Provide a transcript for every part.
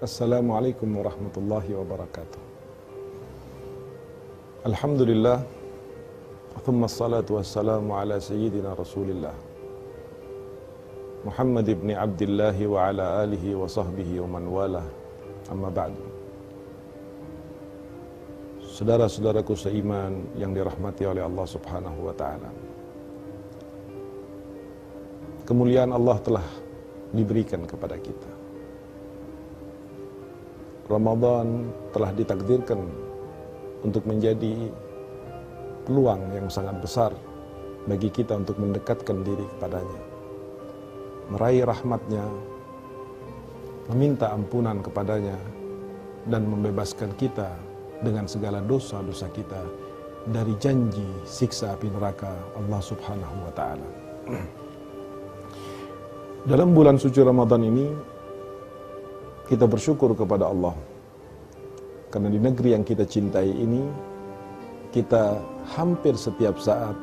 Assalamualaikum warahmatullahi wabarakatuh. Alhamdulillah, thumma salatu wassalamu ala sayyidina Rasulillah Muhammad ibn Abdullah wa ala alihi wa sahbihi wa man wala, amma ba'du. Saudara-saudaraku seiman yang dirahmati oleh Allah subhanahu wa ta'ala, kemuliaan Allah telah diberikan kepada kita. Ramadan telah ditakdirkan untuk menjadi peluang yang sangat besar bagi kita untuk mendekatkan diri kepadanya, meraih rahmatnya, meminta ampunan kepadanya, dan membebaskan kita dengan segala dosa-dosa kita dari janji siksa api neraka Allah subhanahu wa ta'ala. Dalam bulan suci Ramadan ini kita bersyukur kepada Allah karena di negeri yang kita cintai ini kita hampir setiap saat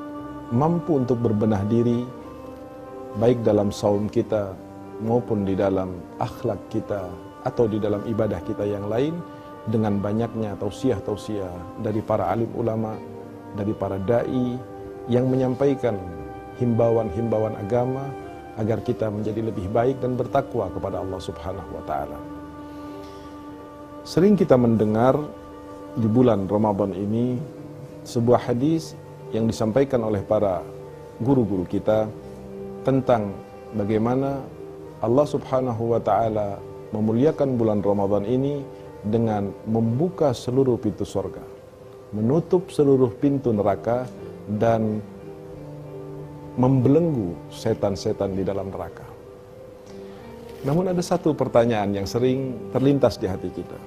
mampu untuk berbenah diri, baik dalam saum kita maupun di dalam akhlak kita atau di dalam ibadah kita yang lain, dengan banyaknya tausiah-tausiah dari para alim ulama, dari para da'i yang menyampaikan himbauan-himbauan agama agar kita menjadi lebih baik dan bertakwa kepada Allah subhanahu wa ta'ala. Sering kita mendengar di bulan Ramadan ini sebuah hadis yang disampaikan oleh para guru-guru kita tentang bagaimana Allah subhanahu wa ta'ala memuliakan bulan Ramadan ini dengan membuka seluruh pintu surga, menutup seluruh pintu neraka, dan membelenggu setan-setan di dalam neraka. Namun ada satu pertanyaan yang sering terlintas di hati kita.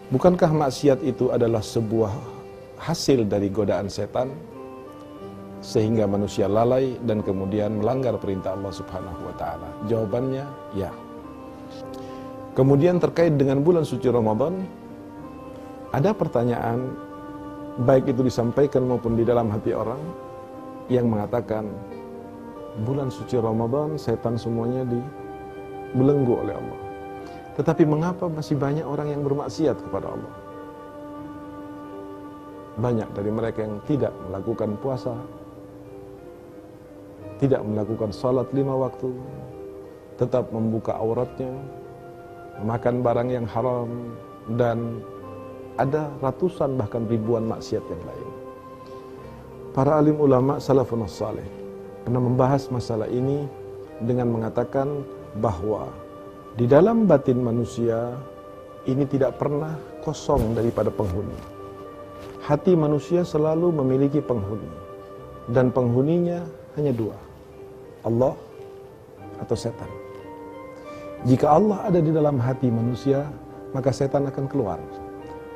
Bukankah maksiat itu adalah sebuah hasil dari godaan setan sehingga manusia lalai dan kemudian melanggar perintah Allah subhanahu wa ta'ala? Jawabannya ya. Kemudian terkait dengan bulan suci Ramadan, ada pertanyaan baik itu disampaikan maupun di dalam hati orang yang mengatakan bulan suci Ramadan setan semuanya dibelenggu oleh Allah. Tetapi mengapa masih banyak orang yang bermaksiat kepada Allah? Banyak dari mereka yang tidak melakukan puasa, tidak melakukan salat 5 waktu, tetap membuka auratnya, makan barang yang haram, dan ada ratusan bahkan ribuan maksiat yang lain. Para alim ulama salafun salih pernah membahas masalah ini dengan mengatakan bahwa di dalam batin manusia ini tidak pernah kosong daripada penghuni. Hati manusia selalu memiliki penghuni, dan penghuninya hanya 2, Allah atau setan. Jika Allah ada di dalam hati manusia, maka setan akan keluar.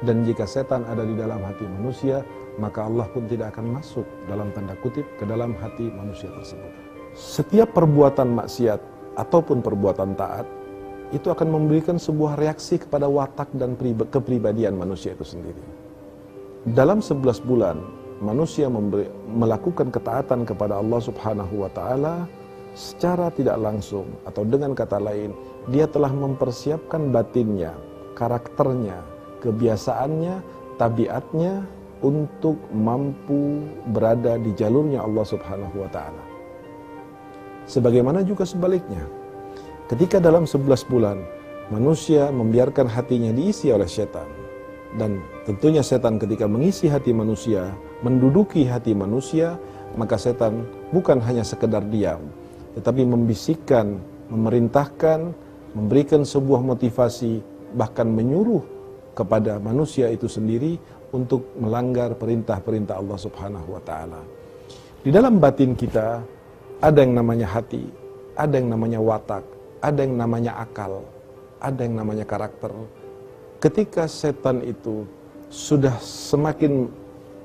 Dan jika setan ada di dalam hati manusia, maka Allah pun tidak akan masuk dalam tanda kutip ke dalam hati manusia tersebut. Setiap perbuatan maksiat ataupun perbuatan taat itu akan memberikan sebuah reaksi kepada watak dan kepribadian manusia itu sendiri. Dalam 11 bulan manusia melakukan ketaatan kepada Allah subhanahu wa ta'ala secara tidak langsung, atau dengan kata lain, dia telah mempersiapkan batinnya, karakternya, kebiasaannya, tabiatnya untuk mampu berada di jalurnya Allah subhanahu wa ta'ala. Sebagaimana juga sebaliknya, ketika dalam 11 bulan manusia membiarkan hatinya diisi oleh setan, dan tentunya setan ketika mengisi hati manusia, menduduki hati manusia, maka setan bukan hanya sekedar diam, tetapi membisikkan, memerintahkan, memberikan sebuah motivasi, bahkan menyuruh kepada manusia itu sendiri untuk melanggar perintah-perintah Allah subhanahu wa ta'ala. Di dalam batin kita ada yang namanya hati, ada yang namanya watak, ada yang namanya akal, ada yang namanya karakter. Ketika setan itu sudah semakin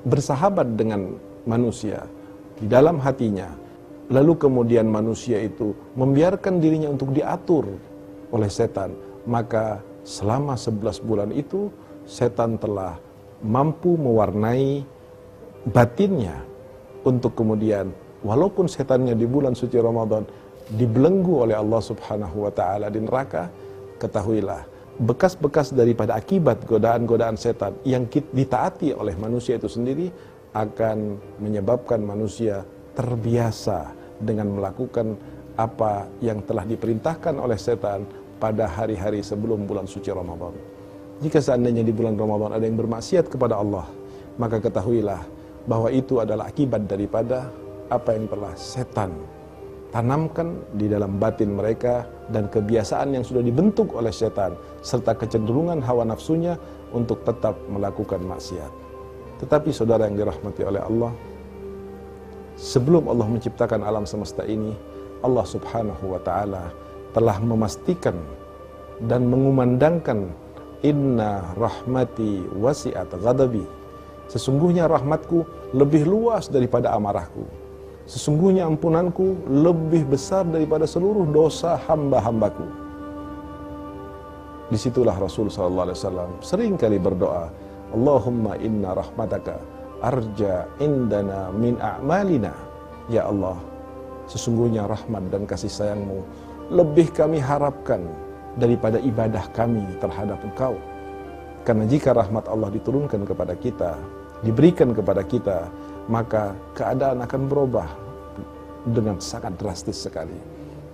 bersahabat dengan manusia di dalam hatinya, lalu kemudian manusia itu membiarkan dirinya untuk diatur oleh setan, maka selama 11 bulan itu setan telah mampu mewarnai batinnya untuk kemudian, walaupun setannya di bulan suci Ramadan dibelenggu oleh Allah subhanahu wa ta'ala di neraka, ketahuilah bekas-bekas daripada akibat godaan-godaan setan yang ditaati oleh manusia itu sendiri akan menyebabkan manusia terbiasa dengan melakukan apa yang telah diperintahkan oleh setan pada hari-hari sebelum bulan suci Ramadan. Jika seandainya di bulan Ramadan ada yang bermaksiat kepada Allah, maka ketahuilah bahwa itu adalah akibat daripada apa yang telah setan tanamkan di dalam batin mereka dan kebiasaan yang sudah dibentuk oleh setan serta kecenderungan hawa nafsunya untuk tetap melakukan maksiat. Tetapi saudara yang dirahmati oleh Allah, sebelum Allah menciptakan alam semesta ini, Allah Subhanahu wa taala telah memastikan dan mengumandangkan, inna rahmati wasi'at ghadabi. Sesungguhnya rahmatku lebih luas daripada amarahku. Sesungguhnya ampunanku lebih besar daripada seluruh dosa hamba-hambaku. Disitulah Rasul SAW sering kali berdoa, Allahumma inna rahmataka arja indana min a'malina. Ya Allah, sesungguhnya rahmat dan kasih sayangmu lebih kami harapkan daripada ibadah kami terhadap Engkau. Karena jika rahmat Allah diturunkan kepada kita, diberikan kepada kita, maka keadaan akan berubah dengan sangat drastis sekali.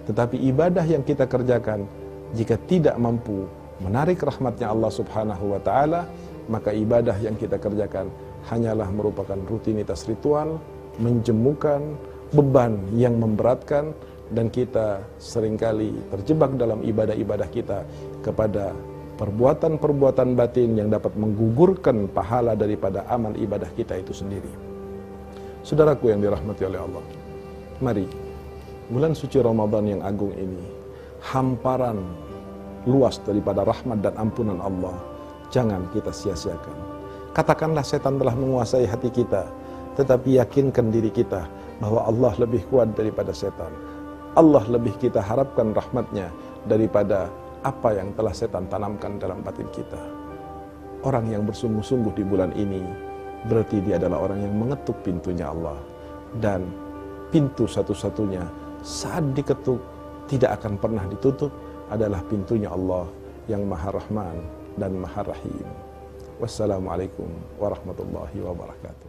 Tetapi ibadah yang kita kerjakan, jika tidak mampu menarik rahmatnya Allah Subhanahu wa ta'ala, maka ibadah yang kita kerjakan hanyalah merupakan rutinitas ritual, menjemukan, beban yang memberatkan, dan kita seringkali terjebak dalam ibadah-ibadah kita kepada perbuatan-perbuatan batin yang dapat menggugurkan pahala daripada amal ibadah kita itu sendiri. Saudaraku yang dirahmati oleh Allah, mari bulan suci Ramadan yang agung ini, hamparan luas daripada rahmat dan ampunan Allah, jangan kita sia-siakan. Katakanlah setan telah menguasai hati kita, tetapi yakinkan diri kita bahwa Allah lebih kuat daripada setan. Allah lebih kita harapkan rahmatnya daripada apa yang telah setan tanamkan dalam batin kita. Orang yang bersungguh-sungguh di bulan ini, berarti dia adalah orang yang mengetuk pintunya Allah. Dan pintu satu-satunya saat diketuk tidak akan pernah ditutup adalah pintunya Allah yang Maha Rahman dan Maha Rahim. Wassalamualaikum warahmatullahi wabarakatuh.